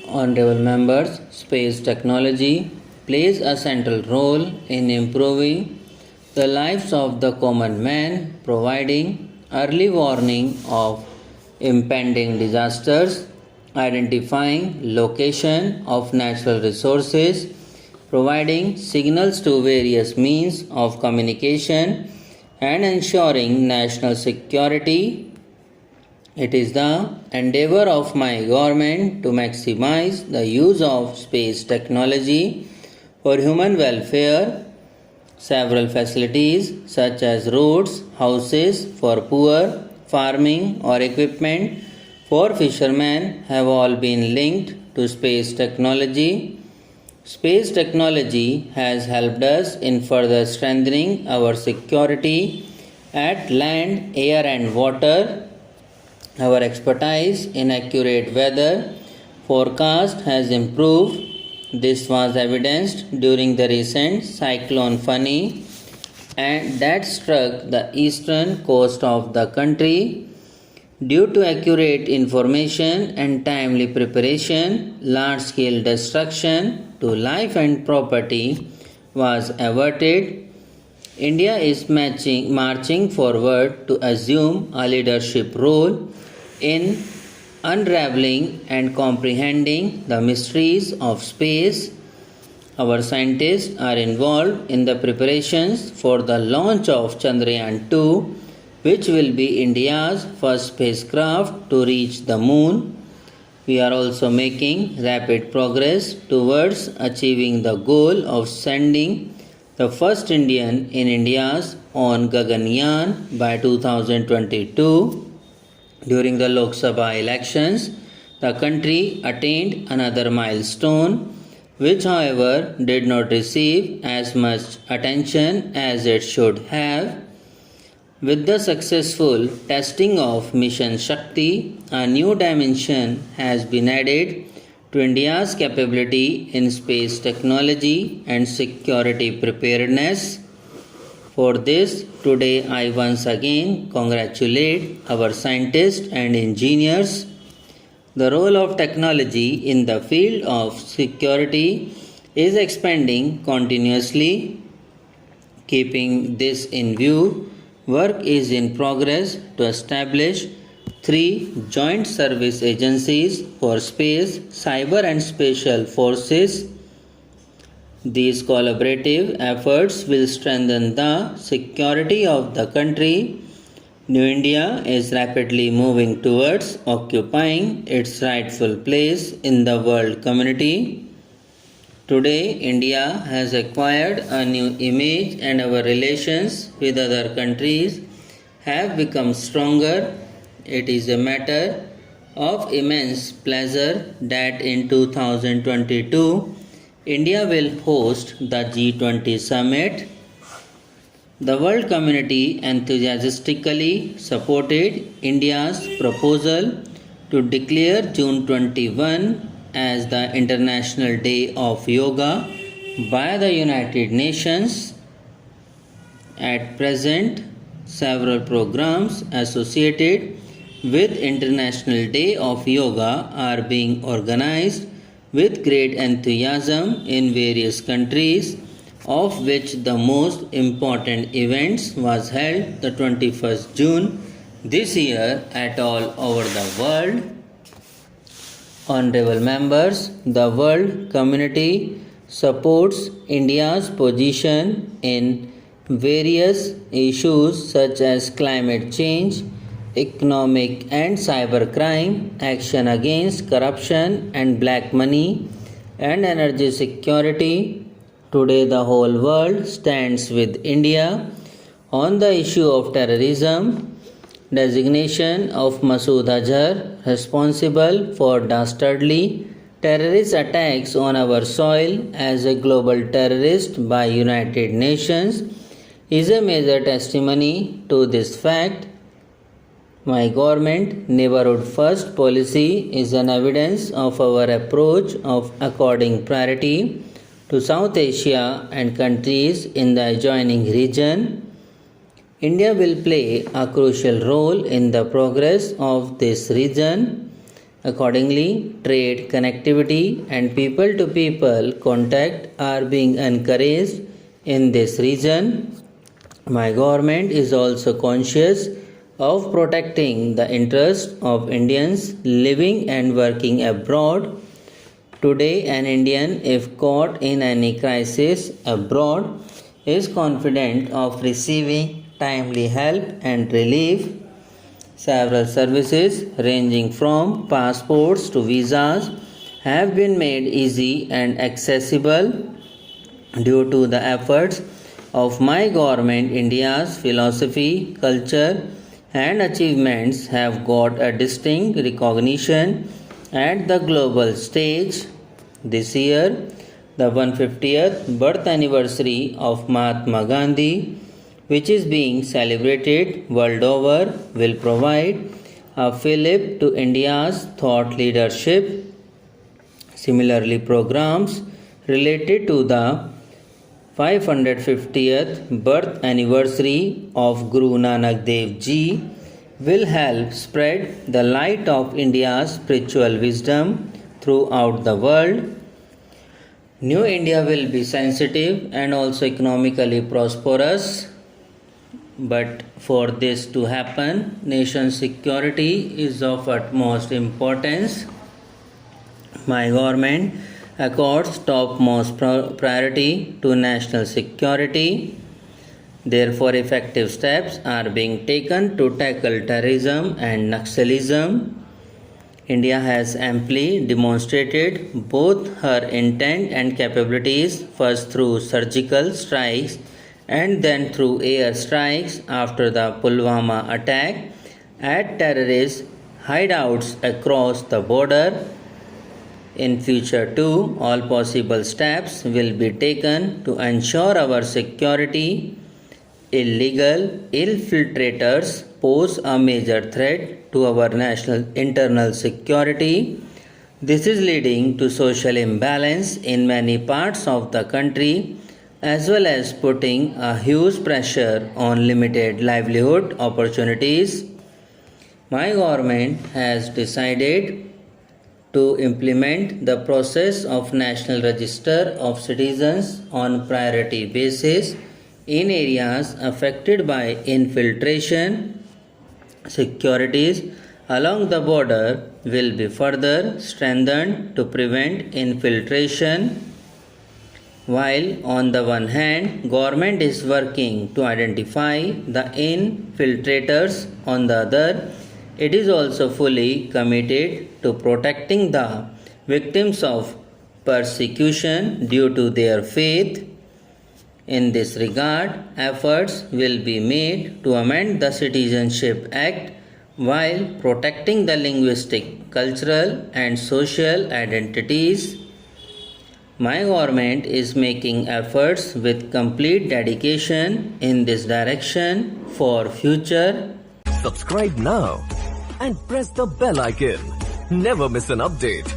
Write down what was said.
Honorable members, space technology plays a central role in improving the lives of the common man, providing early warning of impending disasters, identifying location of natural resources, providing signals to various means of communication, and ensuring national security. It is the endeavor of my government to maximize the use of space technology for human welfare. Several facilities such as roads, houses for poor, farming or equipment for fishermen have all been linked to space technology. Space technology has helped us in further strengthening our security at land, air and water. Our expertise in accurate weather forecast has improved. This was evidenced during the recent cyclone Fani and that struck the eastern coast of the country. Due to accurate information and timely preparation, large-scale destruction to life and property was averted. India is marching forward to assume a leadership role in unraveling and comprehending the mysteries of space. Our scientists are involved in the preparations for the launch of Chandrayaan 2, which will be India's first spacecraft to reach the moon. We are also making rapid progress towards achieving the goal of sending the first Indian in India's own Gaganyaan by 2022. During the Lok Sabha elections, the country attained another milestone, which however did not receive as much attention as it should have. With the successful testing of Mission Shakti, a new dimension has been added to India's capability in space technology and security preparedness. For this, today I once again congratulate our scientists and engineers. The role of technology in the field of security is expanding continuously. Keeping this in view, work is in progress to establish 3 joint service agencies for space, cyber and special forces. These collaborative efforts will strengthen the security of the country. New India is rapidly moving towards occupying its rightful place in the world community. Today, India has acquired a new image and our relations with other countries have become stronger. It is a matter of immense pleasure that in 2022, India will host the G20 summit. The world community enthusiastically supported India's proposal to declare June 21 as the International Day of Yoga by the United Nations. At present, several programs associated with International Day of Yoga are being organized with great enthusiasm in various countries, of which the most important events was held the 21st June this year at all over the world. Honorable members, the world community supports India's position in various issues such as climate change, economic and cybercrime, action against corruption and black money, and energy security. Today, the whole world stands with India on the issue of terrorism. Designation of Masood Azhar responsible for dastardly terrorist attacks on our soil as a global terrorist by United Nations is a major testimony to this fact. My government neighborhood first policy is an evidence of our approach of according priority to South Asia and countries in the adjoining region. India will play a crucial role in the progress of this region. Accordingly, trade, connectivity, and people to people contact are being encouraged in this region. My government is also conscious of protecting the interests of Indians living and working abroad. Today, an Indian, if caught in any crisis abroad, is confident of receiving timely help and relief. Several services, ranging from passports to visas, have been made easy and accessible due to the efforts of my government. India's philosophy, culture, and achievements have got a distinct recognition at the global stage. This year, the 150th birth anniversary of Mahatma Gandhi, which is being celebrated world over, will provide a fillip to India's thought leadership. Similarly, programs related to the 550th birth anniversary of Guru Nanak Dev Ji will help spread the light of India's spiritual wisdom throughout the world. New India will be sensitive and also economically prosperous. But for this to happen, nation security is of utmost importance. My government accords topmost priority to national security. Therefore, effective steps are being taken to tackle terrorism and Naxalism. India has amply demonstrated both her intent and capabilities, first through surgical strikes and then through air strikes after the Pulwama attack at terrorist hideouts across the border. In future too, all possible steps will be taken to ensure our security. Illegal infiltrators pose a major threat to our national internal security. This is leading to social imbalance in many parts of the country, as well as putting a huge pressure on limited livelihood opportunities. My government has decided to implement the process of National Register of Citizens on priority basis in areas affected by infiltration. Securities along the border will be further strengthened to prevent infiltration. While on the one hand, government is working to identify the infiltrators, on the other, it is also fully committed to protecting the victims of persecution due to their faith. In this regard, efforts will be made to amend the Citizenship Act while protecting the linguistic, cultural, and social identities. My government is making efforts with complete dedication in this direction for future. Subscribe now and press the bell icon. Never miss an update.